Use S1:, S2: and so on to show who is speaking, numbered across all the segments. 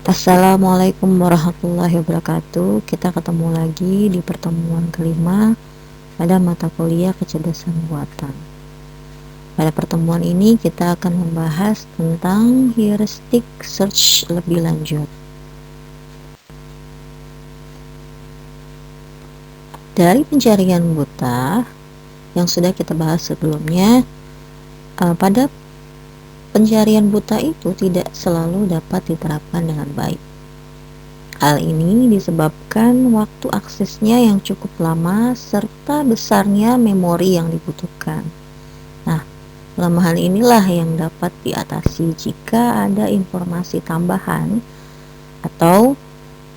S1: Assalamualaikum warahmatullahi wabarakatuh. Kita ketemu lagi di pertemuan kelima pada mata kuliah kecerdasan buatan. Pada pertemuan ini kita akan membahas tentang heuristic search lebih lanjut. Dari pencarian buta yang sudah kita bahas sebelumnya, pada pencarian buta itu tidak selalu dapat diterapkan dengan baik. Hal ini disebabkan waktu aksesnya yang cukup lama serta besarnya memori yang dibutuhkan. Nah, kelemahan inilah yang dapat diatasi jika ada informasi tambahan atau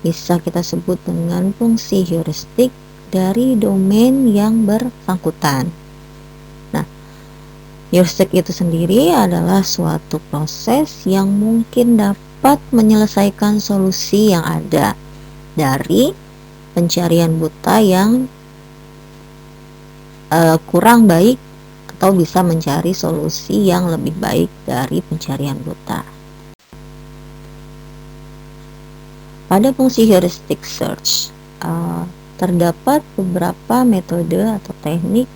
S1: bisa kita sebut dengan fungsi heuristik dari domain yang bersangkutan. Heuristik itu sendiri adalah suatu proses yang mungkin dapat menyelesaikan solusi yang ada dari pencarian buta yang kurang baik atau bisa mencari solusi yang lebih baik dari pencarian buta. Pada fungsi heuristic search terdapat beberapa metode atau teknik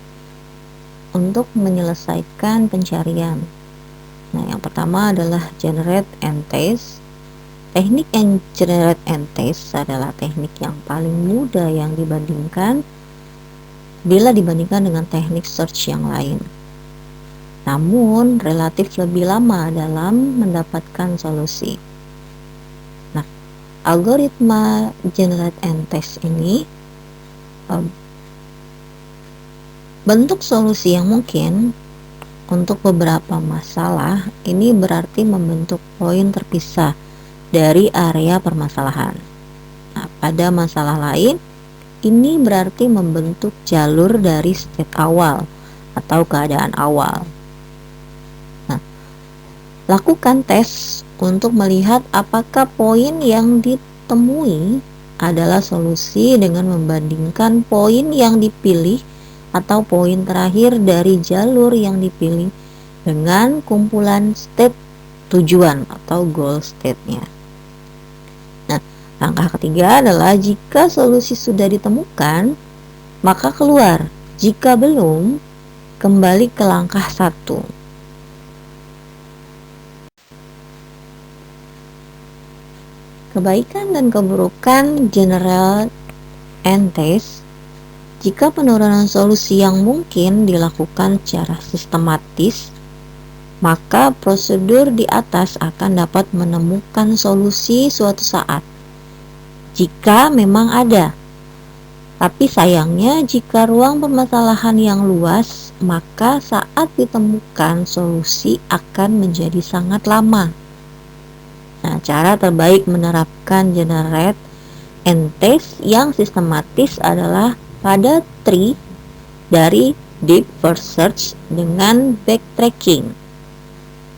S1: untuk menyelesaikan pencarian. Nah, yang pertama adalah generate and test. Teknik yang generate and test adalah teknik yang paling mudah yang dibandingkan bila dibandingkan dengan teknik search yang lain. Namun, relatif lebih lama dalam mendapatkan solusi. Nah, algoritma generate and test ini bentuk solusi yang mungkin untuk beberapa masalah ini berarti membentuk poin terpisah dari area permasalahan. Nah, pada masalah lain, ini berarti membentuk jalur dari state awal atau keadaan awal. Nah, lakukan tes untuk melihat apakah poin yang ditemui adalah solusi dengan membandingkan poin yang dipilih atau poin terakhir dari jalur yang dipilih dengan kumpulan state tujuan atau goal state-nya. Nah, langkah ketiga adalah jika solusi sudah ditemukan, maka keluar. Jika belum, kembali ke langkah 1. Kebaikan dan keburukan generate and test. Jika penurunan solusi yang mungkin dilakukan secara sistematis, maka prosedur di atas akan dapat menemukan solusi suatu saat, jika memang ada. Tapi sayangnya, jika ruang permasalahan yang luas, maka saat ditemukan solusi akan menjadi sangat lama. Nah, cara terbaik menerapkan generate and test yang sistematis adalah pada tree dari deep first search dengan backtracking.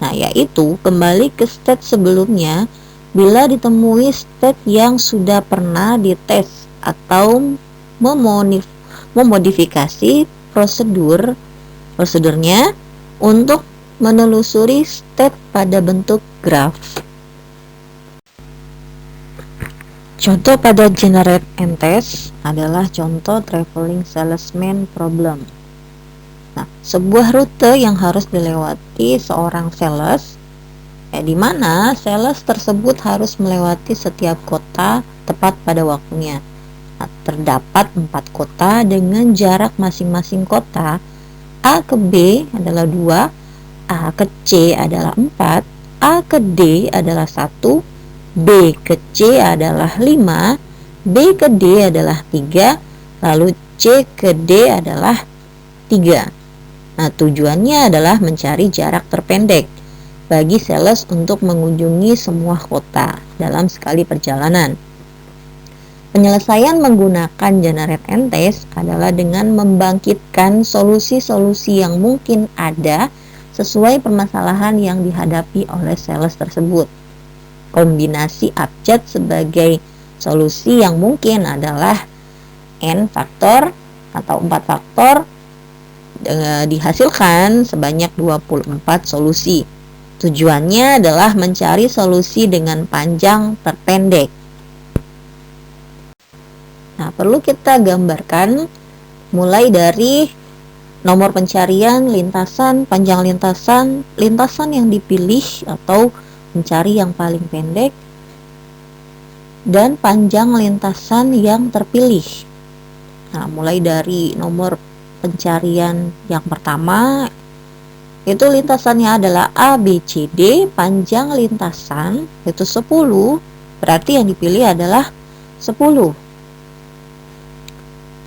S1: Nah, yaitu kembali ke state sebelumnya bila ditemui state yang sudah pernah dites atau memodifikasi prosedurnya untuk menelusuri state pada bentuk graf. Contoh pada generate and test adalah contoh traveling salesman problem. Nah, sebuah rute yang harus dilewati seorang sales, di mana sales tersebut harus melewati setiap kota tepat pada waktunya. Nah, terdapat 4 kota dengan jarak masing-masing kota. A ke B adalah 2, A ke C adalah 4, A ke D adalah 1, B ke C adalah 5, B ke D adalah 3, lalu C ke D adalah 3. Nah, tujuannya adalah mencari jarak terpendek bagi sales untuk mengunjungi semua kota dalam sekali perjalanan. Penyelesaian menggunakan generate and test adalah dengan membangkitkan solusi-solusi yang mungkin ada sesuai permasalahan yang dihadapi oleh sales tersebut. Kombinasi abjad sebagai solusi yang mungkin adalah n faktor atau 4 faktor dihasilkan sebanyak 24 solusi. Tujuannya adalah mencari solusi dengan panjang terpendek. Nah, perlu kita gambarkan mulai dari nomor pencarian, lintasan, panjang lintasan, lintasan yang dipilih atau mencari yang paling pendek, dan panjang lintasan yang terpilih. Nah, mulai dari nomor pencarian yang pertama, itu lintasannya adalah A, B, C, D, panjang lintasan itu 10, berarti yang dipilih adalah 10.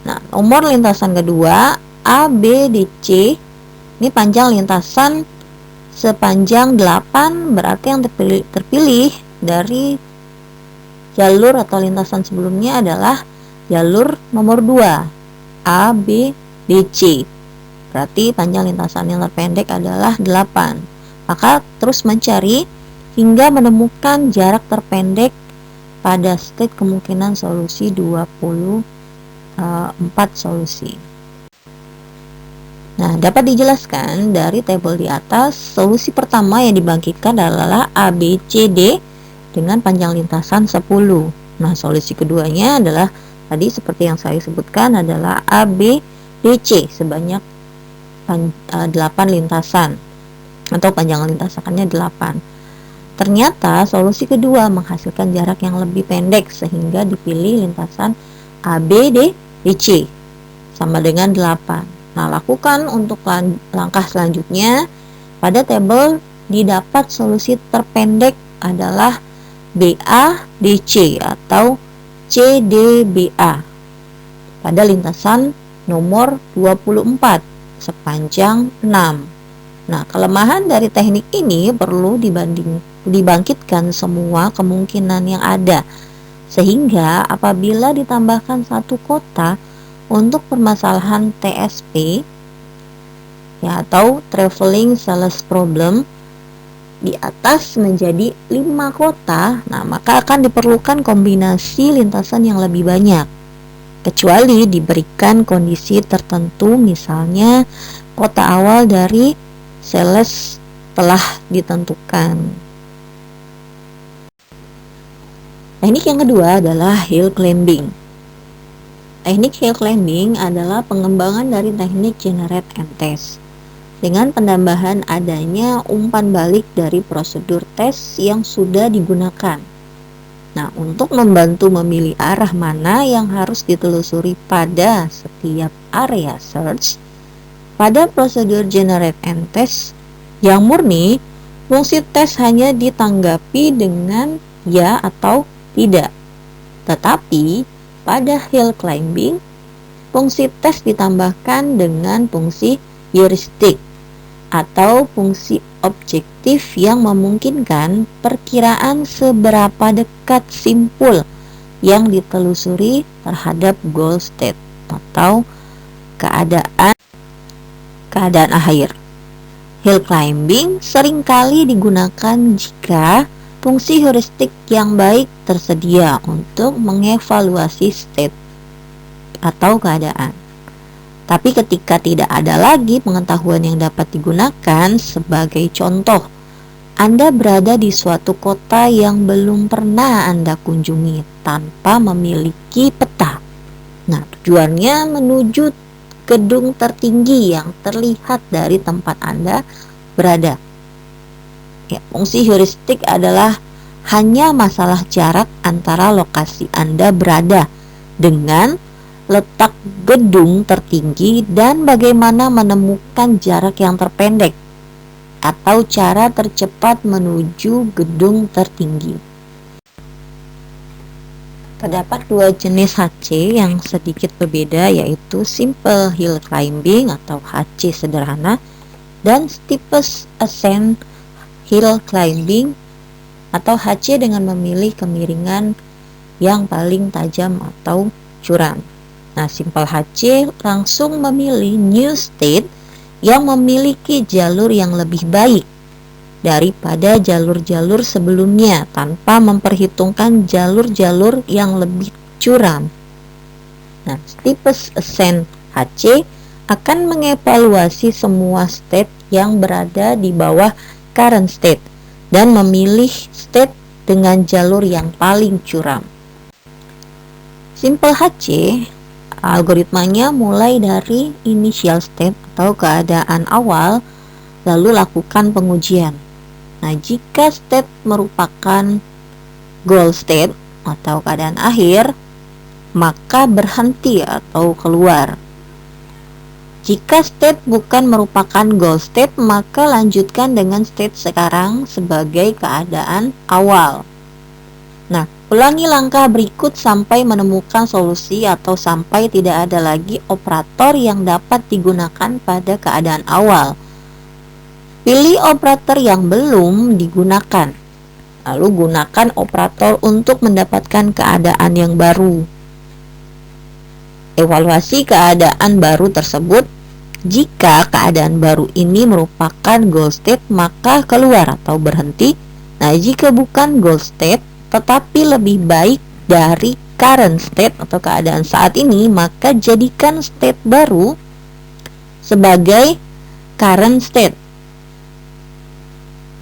S1: Nah, nomor lintasan kedua A, B, D, C, ini panjang lintasan sepanjang 8, berarti yang terpilih dari jalur atau lintasan sebelumnya adalah jalur nomor 2 A, B, D, C. Berarti panjang lintasan yang terpendek adalah 8. Maka terus mencari hingga menemukan jarak terpendek pada state kemungkinan solusi 24 solusi. Nah, dapat dijelaskan dari tabel di atas, solusi pertama yang dibangkitkan adalah A, B, C, D dengan panjang lintasan 10. Nah, solusi keduanya adalah tadi seperti yang saya sebutkan adalah A, B, D, C sebanyak 8 lintasan atau panjang lintasannya 8. Ternyata solusi kedua menghasilkan jarak yang lebih pendek sehingga dipilih lintasan A, B, D, C sama dengan 8. Nah, lakukan untuk langkah selanjutnya. Pada tabel didapat solusi terpendek adalah BA, DC atau CDBA pada lintasan nomor 24 sepanjang 6. Nah, kelemahan dari teknik ini perlu dibangkitkan semua kemungkinan yang ada, sehingga apabila ditambahkan satu kota untuk permasalahan TSP ya, atau Traveling Sales Problem di atas menjadi 5 kota, nah maka akan diperlukan kombinasi lintasan yang lebih banyak, kecuali diberikan kondisi tertentu, misalnya kota awal dari sales telah ditentukan. Teknik yang kedua adalah hill climbing. Teknik hill climbing adalah pengembangan dari teknik generate and test dengan penambahan adanya umpan balik dari prosedur tes yang sudah digunakan. Nah, untuk membantu memilih arah mana yang harus ditelusuri pada setiap area search, pada prosedur generate and test yang murni, fungsi tes hanya ditanggapi dengan ya atau tidak. Tetapi pada hill climbing, fungsi tes ditambahkan dengan fungsi heuristik atau fungsi objektif yang memungkinkan perkiraan seberapa dekat simpul yang ditelusuri terhadap goal state atau keadaan akhir. Hill climbing seringkali digunakan jika fungsi heuristik yang baik tersedia untuk mengevaluasi state atau keadaan. Tapi ketika tidak ada lagi pengetahuan yang dapat digunakan, sebagai contoh, Anda berada di suatu kota yang belum pernah Anda kunjungi tanpa memiliki peta. Nah, tujuannya menuju gedung tertinggi yang terlihat dari tempat Anda berada. Ya, fungsi heuristik adalah hanya masalah jarak antara lokasi Anda berada dengan letak gedung tertinggi dan bagaimana menemukan jarak yang terpendek atau cara tercepat menuju gedung tertinggi. Terdapat dua jenis HC yang sedikit berbeda, yaitu Simple Hill Climbing atau HC sederhana dan Steepest Ascent Hill Climbing atau HC dengan memilih kemiringan yang paling tajam atau curam. Nah, Simple HC langsung memilih new state yang memiliki jalur yang lebih baik daripada jalur-jalur sebelumnya tanpa memperhitungkan jalur-jalur yang lebih curam. Nah, Steepest Ascent HC akan mengevaluasi semua state yang berada di bawah current state dan memilih state dengan jalur yang paling curam. Simple HC algoritmanya mulai dari initial state atau keadaan awal, lalu lakukan pengujian. Nah, jika state merupakan goal state atau keadaan akhir, maka berhenti atau keluar. Jika state bukan merupakan goal state, maka lanjutkan dengan state sekarang sebagai keadaan awal. Nah, ulangi langkah berikut sampai menemukan solusi atau sampai tidak ada lagi operator yang dapat digunakan pada keadaan awal. Pilih operator yang belum digunakan, lalu gunakan operator untuk mendapatkan keadaan yang baru. Evaluasi keadaan baru tersebut. Jika keadaan baru ini merupakan goal state, maka keluar atau berhenti. Nah, jika bukan goal state tetapi lebih baik dari current state atau keadaan saat ini, maka jadikan state baru sebagai current state.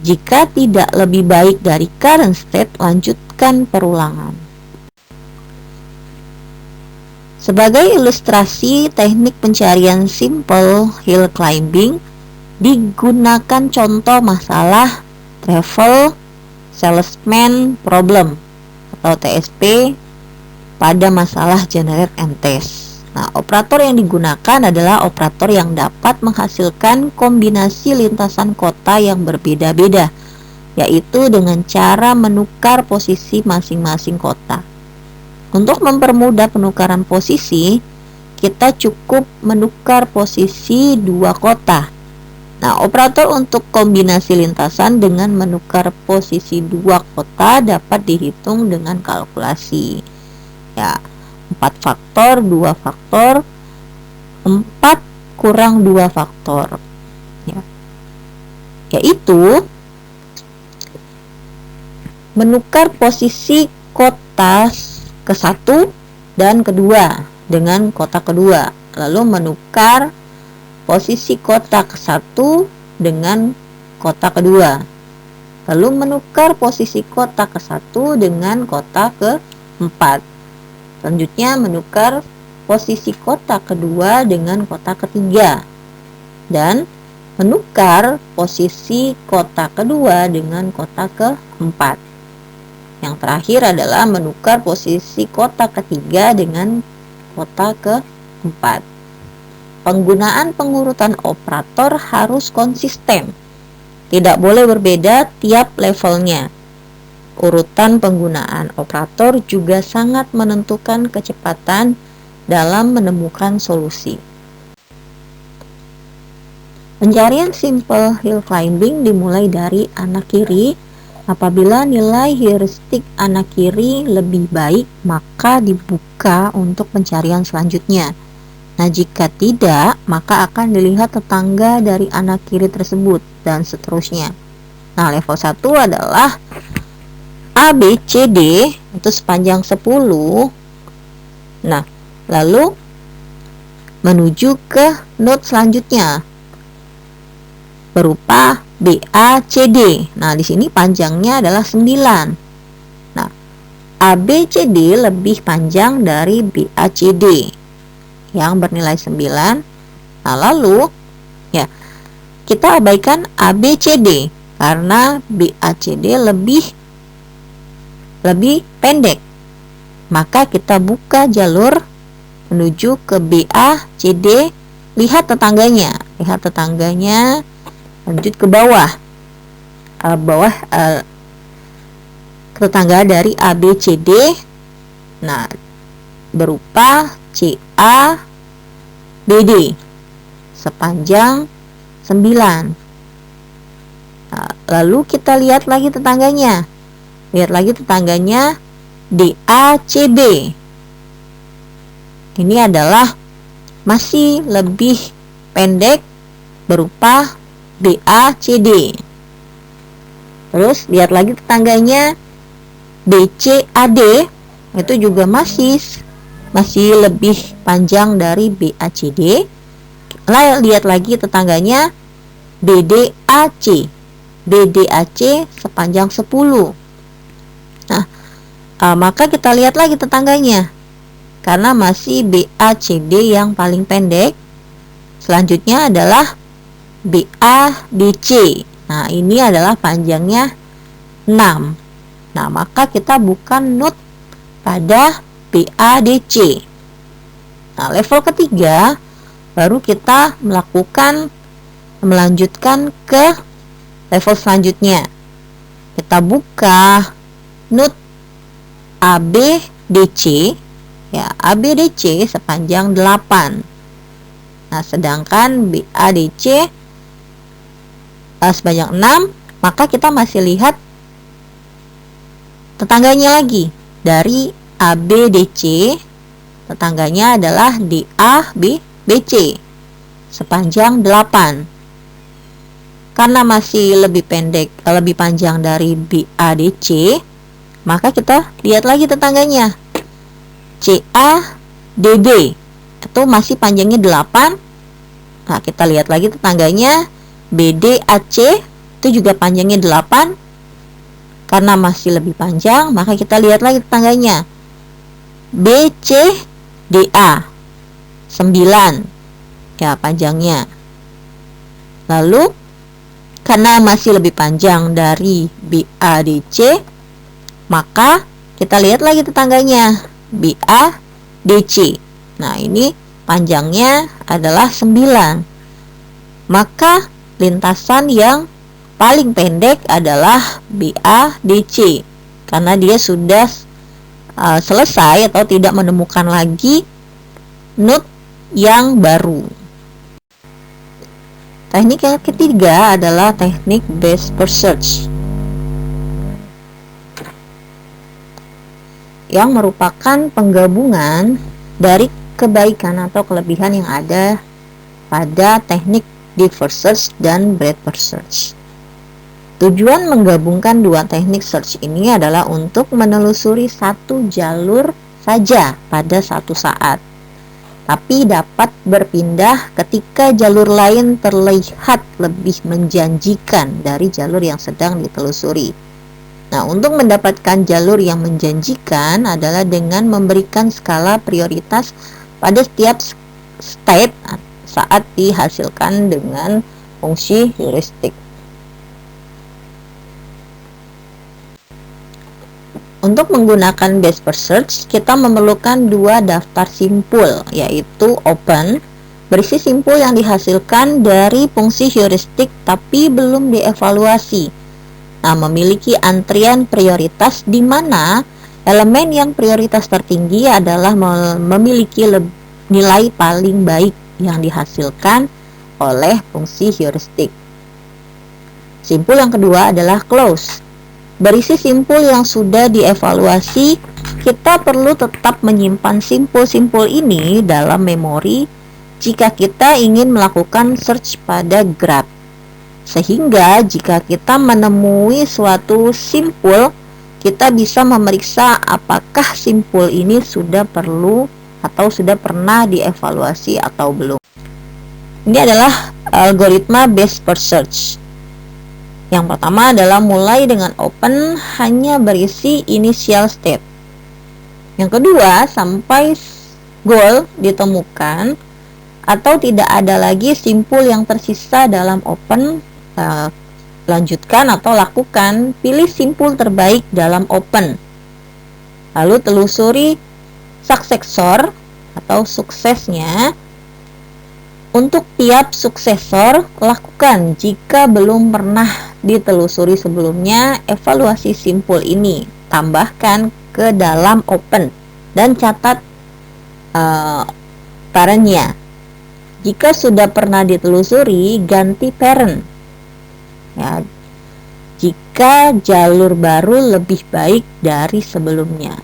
S1: Jika tidak lebih baik dari current state, lanjutkan perulangan. Sebagai ilustrasi teknik pencarian simple hill climbing, digunakan contoh masalah travel salesman problem atau TSP pada masalah generate and test. Nah, operator yang digunakan adalah operator yang dapat menghasilkan kombinasi lintasan kota yang berbeda-beda, yaitu dengan cara menukar posisi masing-masing kota. Untuk mempermudah penukaran posisi, kita cukup menukar posisi dua kota. Nah, operator untuk kombinasi lintasan dengan menukar posisi dua kota dapat dihitung dengan kalkulasi. Ya, 4 faktor, 2 faktor, 4 kurang 2 faktor. Ya. Yaitu menukar posisi kota ke-1 dan kedua dengan kota kedua, lalu menukar posisi kota ke-1 dengan kota kedua, lalu menukar posisi kota ke-1 dengan kota ke-4, selanjutnya menukar posisi kota kedua dengan kota ketiga, dan menukar posisi kota kedua dengan kota ke-4. Yang terakhir adalah menukar posisi kota ketiga dengan kota ke-4. Penggunaan pengurutan operator harus konsisten, tidak boleh berbeda tiap levelnya. Urutan penggunaan operator juga sangat menentukan kecepatan dalam menemukan solusi. Pencarian simple hill climbing dimulai dari anak kiri. Apabila nilai heuristik anak kiri lebih baik, maka dibuka untuk pencarian selanjutnya. Nah, jika tidak, maka akan dilihat tetangga dari anak kiri tersebut, dan seterusnya. Nah, level 1 adalah A, B, C, D, itu sepanjang 10. Nah, lalu menuju ke node selanjutnya, berupa B, A, C, D. Nah, di sini panjangnya adalah 9. Nah, A, B, C, D lebih panjang dari B, A, C, D yang bernilai 9. Nah, lalu ya, kita abaikan A, B, C, D karena B, A, C, D lebih pendek. Maka kita buka jalur menuju ke B, A, C, D. Lihat tetangganya, lanjut ke bawah. Tetangga dari A, B, C, D. Nah, berupa C, A, B, D sepanjang 9. Nah, lalu kita lihat lagi tetangganya. D, A, C, B. Ini adalah masih lebih pendek, berupa B, A, C, D. Terus lihat lagi tetangganya B, C, A, D. Itu juga masih lebih panjang dari B, A, C, D. Lihat lagi tetangganya B, D, A, C. BDAC sepanjang 10. Nah, maka kita lihat lagi tetangganya. Karena masih BACD yang paling pendek. Selanjutnya adalah BADC. Nah, ini adalah panjangnya 6. Nah, maka kita buka nut pada BADC. Nah, level ketiga baru kita melanjutkan ke level selanjutnya. Kita buka nut ABDC, ya, ABDC sepanjang 8. Nah, sedangkan BADC sepanjang 6, maka kita masih lihat tetangganya lagi. Dari ABDC, tetangganya adalah DABC sepanjang 8. Karena masih lebih panjang dari BADC, maka kita lihat lagi tetangganya. CADB itu masih panjangnya 8. Nah, kita lihat lagi tetangganya. BDAC itu juga panjangnya 8. Karena masih lebih panjang, maka kita lihat lagi tetangganya. BCDA 9, ya, panjangnya. Lalu karena masih lebih panjang dari BADC, maka kita lihat lagi tetangganya, BADC. Nah, ini panjangnya adalah 9. Maka lintasan yang paling pendek adalah BADC, karena dia sudah selesai atau tidak menemukan lagi nut yang baru. Teknik yang ketiga adalah teknik best first search, yang merupakan penggabungan dari kebaikan atau kelebihan yang ada pada teknik deep first search dan breadth first search. Tujuan menggabungkan dua teknik search ini adalah untuk menelusuri satu jalur saja pada satu saat, tapi dapat berpindah ketika jalur lain terlihat lebih menjanjikan dari jalur yang sedang ditelusuri. Nah, untuk mendapatkan jalur yang menjanjikan adalah dengan memberikan skala prioritas pada setiap step saat dihasilkan dengan fungsi heuristik. Untuk menggunakan best first search, kita memerlukan dua daftar simpul, yaitu open, berisi simpul yang dihasilkan dari fungsi heuristik tapi belum dievaluasi. Nah, memiliki antrian prioritas di mana elemen yang prioritas tertinggi adalah memiliki nilai paling baik yang dihasilkan oleh fungsi heuristik. Simpul yang kedua adalah close. Berisi simpul yang sudah dievaluasi, kita perlu tetap menyimpan simpul-simpul ini dalam memori jika kita ingin melakukan search pada graph. Sehingga jika kita menemui suatu simpul, kita bisa memeriksa apakah simpul ini sudah perlu atau sudah pernah dievaluasi atau belum. Ini adalah algoritma best first search. Yang pertama adalah mulai dengan open, hanya berisi initial state. Yang kedua, sampai goal ditemukan atau tidak ada lagi simpul yang tersisa dalam open, lanjutkan atau lakukan pilih simpul terbaik dalam open. Lalu telusuri suksesor atau suksesnya. Untuk tiap suksesor, lakukan jika belum pernah ditelusuri sebelumnya, evaluasi simpul ini, tambahkan ke dalam open dan catat parentnya. Jika sudah pernah ditelusuri, ganti parent. Ya, jika jalur baru lebih baik dari sebelumnya.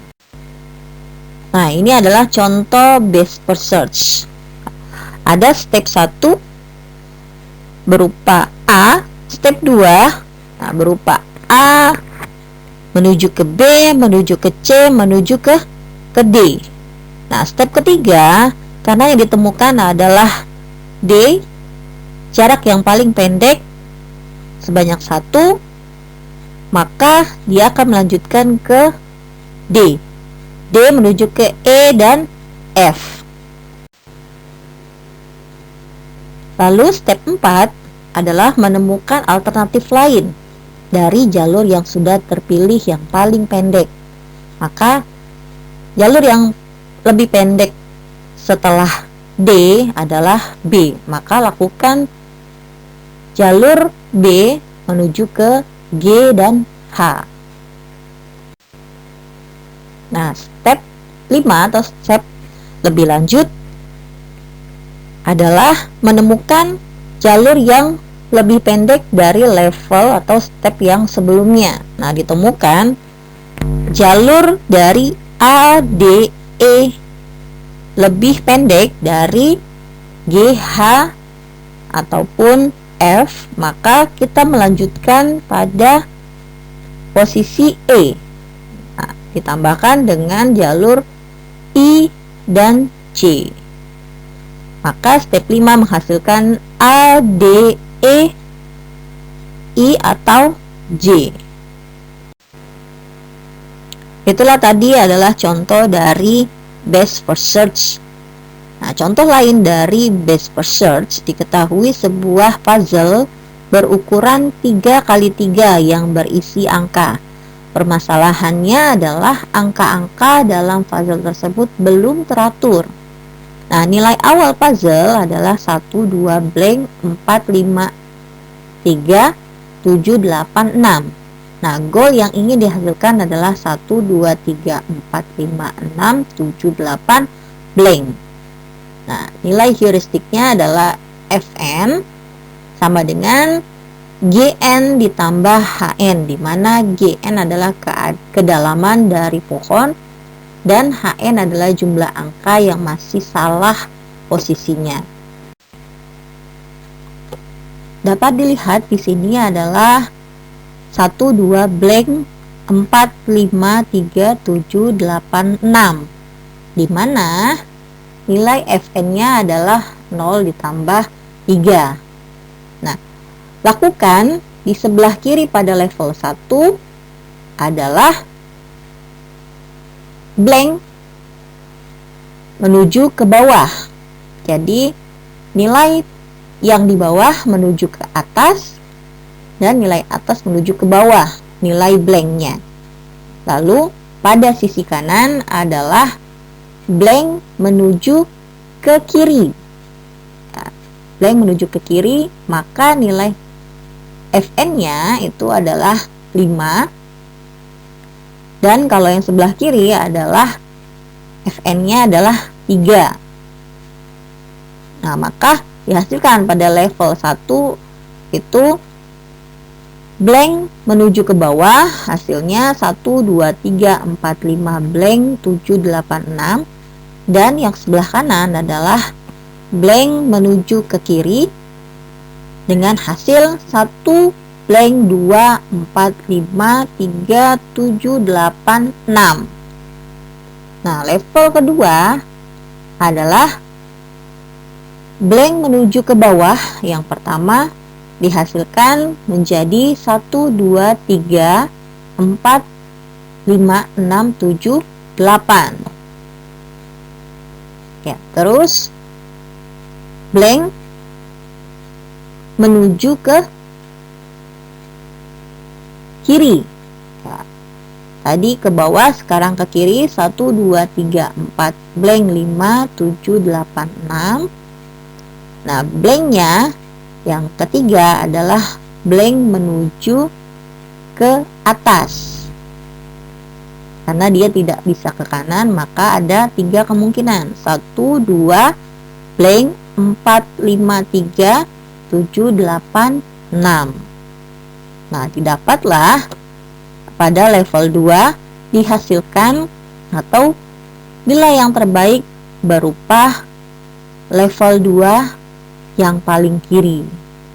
S1: Nah, ini adalah contoh best first search. Ada step 1 berupa A, step 2 berupa A menuju ke B, menuju ke C, menuju ke D. Nah, step ketiga, karena yang ditemukan adalah D, jarak yang paling pendek sebanyak 1, maka dia akan melanjutkan ke D. D menuju ke E dan F. Lalu step 4 adalah menemukan alternatif lain dari jalur yang sudah terpilih yang paling pendek. Maka jalur yang lebih pendek setelah D adalah B. Maka lakukan jalur B menuju ke G dan H. Nah, step 5 atau step lebih lanjut adalah menemukan jalur yang lebih pendek dari level atau step yang sebelumnya. Nah, ditemukan jalur dari A, D, E lebih pendek dari G, H ataupun F, maka kita melanjutkan pada posisi E. Nah, ditambahkan dengan jalur I dan C. Maka step 5 menghasilkan A, D, E, I atau J. Itulah tadi adalah contoh dari best first search. Nah, contoh lain dari best first search diketahui sebuah puzzle berukuran 3x3 yang berisi angka. Permasalahannya adalah angka-angka dalam puzzle tersebut belum teratur. Nah, nilai awal puzzle adalah 1, 2, blank, 4, 5, 3, 7, 8, 6. Nah, goal yang ingin dihasilkan adalah 1, 2, 3, 4, 5, 6, 7, 8, blank. Nah, nilai heuristiknya adalah Fn sama dengan Gn ditambah Hn, di mana Gn adalah kedalaman dari pohon dan Hn adalah jumlah angka yang masih salah posisinya. Dapat dilihat di sini adalah 1, 2, blank, 4, 5, 3, 7, 8, 6, di mana nilai Fn-nya adalah 0 ditambah 3. Nah, lakukan di sebelah kiri pada level 1 adalah blank menuju ke bawah. Jadi nilai yang di bawah menuju ke atas dan nilai atas menuju ke bawah, nilai blanknya. Lalu pada sisi kanan adalah blank menuju ke kiri. Nah, blank menuju ke kiri, maka nilai Fn-nya itu adalah 5. Dan kalau yang sebelah kiri adalah Fn-nya adalah 3. Nah, maka dihasilkan pada level 1 itu blank menuju ke bawah, hasilnya 1, 2, 3, 4, 5, blank, 7, 8, 6. Dan yang sebelah kanan adalah blank menuju ke kiri dengan hasil 1, blank, 2, 4, 5, 3, 7, 8, 6. Nah, level kedua adalah blank menuju ke bawah. Yang pertama dihasilkan menjadi 1, 2, 3, 4, 5, 6, 7, 8. Ya, terus blank menuju ke kiri. Ya, tadi ke bawah, sekarang ke kiri. 1, 2, 3, 4, blank, 5, 7, 8, 6. Nah, blanknya yang ketiga adalah blank menuju ke atas. Karena dia tidak bisa ke kanan, maka ada 3 kemungkinan. 1, 2, blank, 4, 5, 3, 7, 8, 6. Nah, didapatlah pada level 2 dihasilkan atau nilai yang terbaik berupa level 2 yang paling kiri,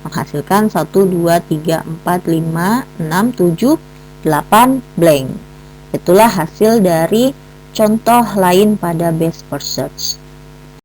S1: menghasilkan 1, 2, 3, 4, 5, 6, 7, 8 blank. Itulah hasil dari contoh lain pada best first search.